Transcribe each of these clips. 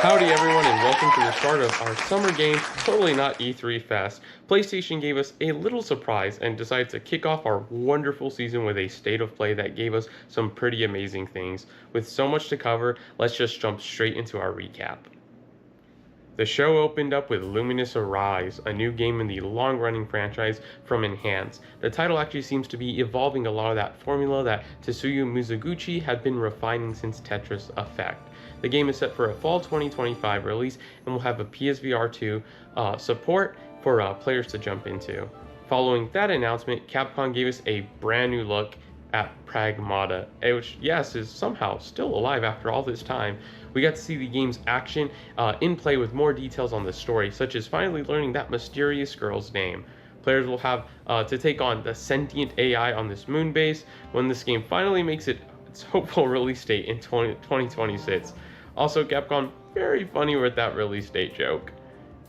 Howdy everyone and welcome to the start of our summer game, totally not E3 Fest. PlayStation gave us a little surprise and decided to kick off our wonderful season with a state of play that gave us some pretty amazing things. With so much to cover, let's just jump straight into our recap. The show opened up with Luminous Arise, a new game in the long-running franchise from Enhance. The title actually seems to be evolving a lot of that formula that Tetsuya Mizuguchi had been refining since Tetris Effect. The game is set for a fall 2025 release and will have a PSVR 2 support for players to jump into. Following that announcement, Capcom gave us a brand new look at Pragmata, which, yes, is somehow still alive after all this time. We got to see the game's action in play with more details on the story, such as finally learning that mysterious girl's name. Players will have to take on the sentient AI on this moon base when this game finally makes its hopeful release date in 2026. Also, Capcom, very funny with that release date joke.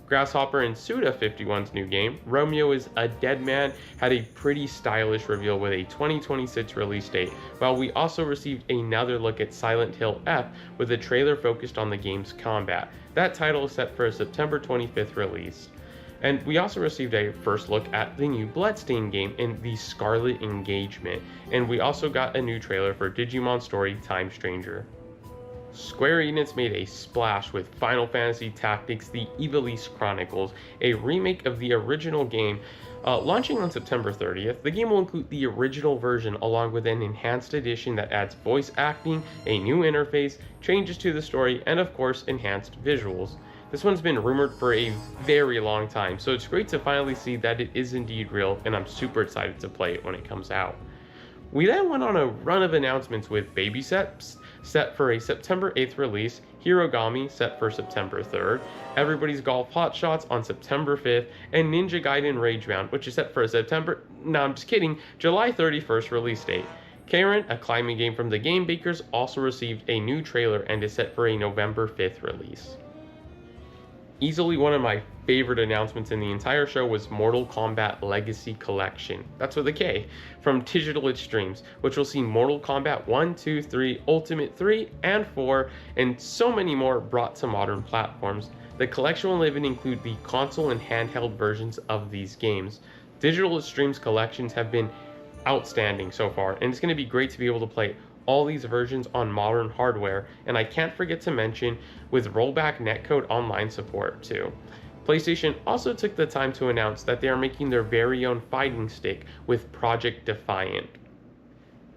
Grasshopper and Suda51's new game, Romeo is a Dead Man, had a pretty stylish reveal with a 2026 release date, while we also received another look at Silent Hill F with a trailer focused on the game's combat. That title is set for a September 25th release. And we also received a first look at the new Bloodstained game in the Scarlet Engagement, and we also got a new trailer for Digimon Story Time Stranger. Square Enix made a splash with Final Fantasy Tactics: The Ivalice Chronicles, a remake of the original game. Launching on September 30th, the game will include the original version along with an enhanced edition that adds voice acting, a new interface, changes to the story, and of course enhanced visuals. This one's been rumored for a very long time, so it's great to finally see that it is indeed real, and I'm super excited to play it when it comes out. We then went on a run of announcements with Baby Steps set for a September 8th release, Hirogami set for September 3rd, Everybody's Golf Hot Shots on September 5th, and Ninja Gaiden Ragebound, which is set for a July 31st release date. Karen, a climbing game from the Game Bakers, also received a new trailer and is set for a November 5th release. Easily one of my favorite announcements in the entire show was Mortal Kombat Legacy Collection, that's with a K, from Digital Extremes, which will see Mortal Kombat 1, 2, 3, Ultimate 3, and 4, and so many more brought to modern platforms. The collection will even include the console and handheld versions of these games. Digital Extremes collections have been outstanding so far, and it's going to be great to be able to play all these versions on modern hardware, and I can't forget to mention with rollback netcode online support too. PlayStation also took the time to announce that they are making their very own fighting stick with Project Defiant.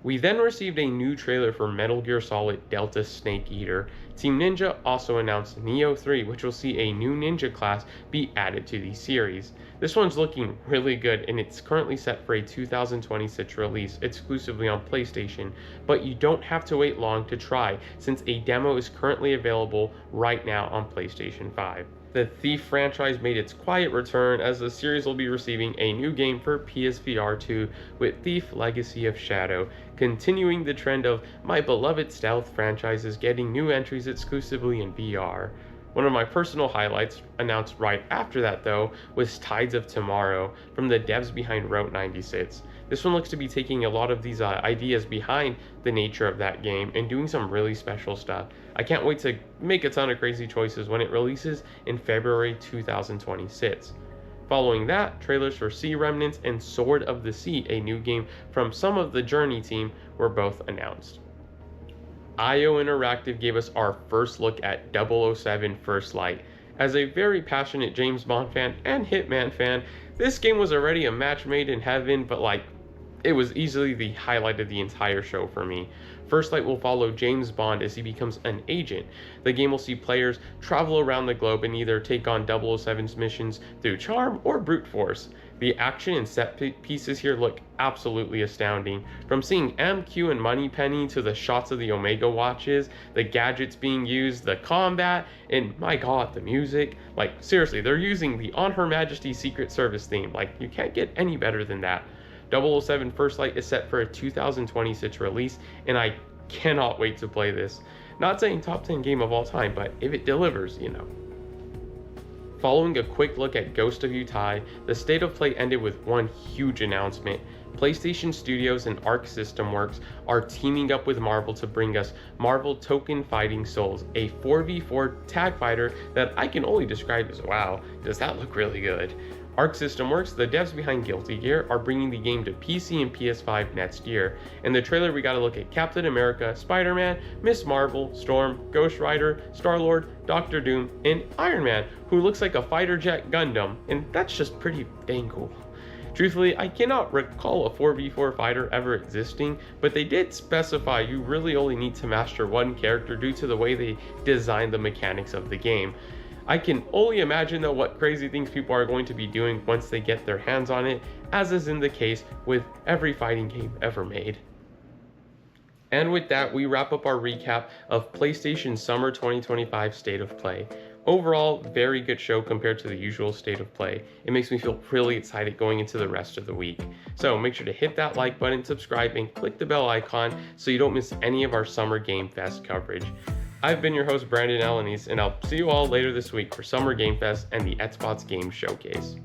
We then received a new trailer for Metal Gear Solid Delta Snake Eater. Team Ninja also announced Nioh 3, which will see a new ninja class be added to the series. This one's looking really good, and it's currently set for a 2026 release exclusively on PlayStation, but you don't have to wait long to try since a demo is currently available right now on PlayStation 5. The Thief franchise made its quiet return as the series will be receiving a new game for PSVR 2 with Thief Legacy of Shadow, continuing the trend of my beloved stealth franchises getting new entries exclusively in VR. One of my personal highlights, announced right after that though, was Tides of Tomorrow from the devs behind Route 96. This one looks to be taking a lot of these ideas behind the nature of that game and doing some really special stuff. I can't wait to make a ton of crazy choices when it releases in February 2026. Following that, trailers for Sea Remnants and Sword of the Sea, a new game from some of the Journey team, were both announced. IO Interactive gave us our first look at 007 First Light. As a very passionate James Bond fan and Hitman fan, this game was already a match made in heaven, but it was easily the highlight of the entire show for me. First Light will follow James Bond as he becomes an agent. The game will see players travel around the globe and either take on 007's missions through charm or brute force. The action and set pieces here look absolutely astounding. From seeing MQ and Moneypenny to the shots of the Omega watches, the gadgets being used, the combat, and my god, the music. Seriously, they're using the On Her Majesty's Secret Service theme. You can't get any better than that. 007 First Light is set for a 2026 release, and I cannot wait to play this. Not saying top 10 game of all time, but if it delivers, you know. Following a quick look at Ghost of Utai, the state of play ended with one huge announcement. PlayStation Studios and Arc System Works are teaming up with Marvel to bring us Marvel Tokon Fighting Souls, a 4v4 tag fighter that I can only describe as wow, does that look really good. Arc System Works, the devs behind Guilty Gear, are bringing the game to PC and PS5 next year. In the trailer, we got to look at Captain America, Spider-Man, Miss Marvel, Storm, Ghost Rider, Star-Lord, Doctor Doom, and Iron Man, who looks like a fighter jet Gundam, and that's just pretty dang cool. Truthfully, I cannot recall a 4v4 fighter ever existing, but they did specify you really only need to master one character due to the way they designed the mechanics of the game. I can only imagine though what crazy things people are going to be doing once they get their hands on it, as is in the case with every fighting game ever made. And with that, we wrap up our recap of PlayStation Summer 2025 State of Play. Overall, very good show compared to the usual State of Play. It makes me feel really excited going into the rest of the week. So make sure to hit that like button, subscribe, and click the bell icon so you don't miss any of our Summer Game Fest coverage. I've been your host, Brandon Alanis, and I'll see you all later this week for Summer Game Fest and the Xbox Game Showcase.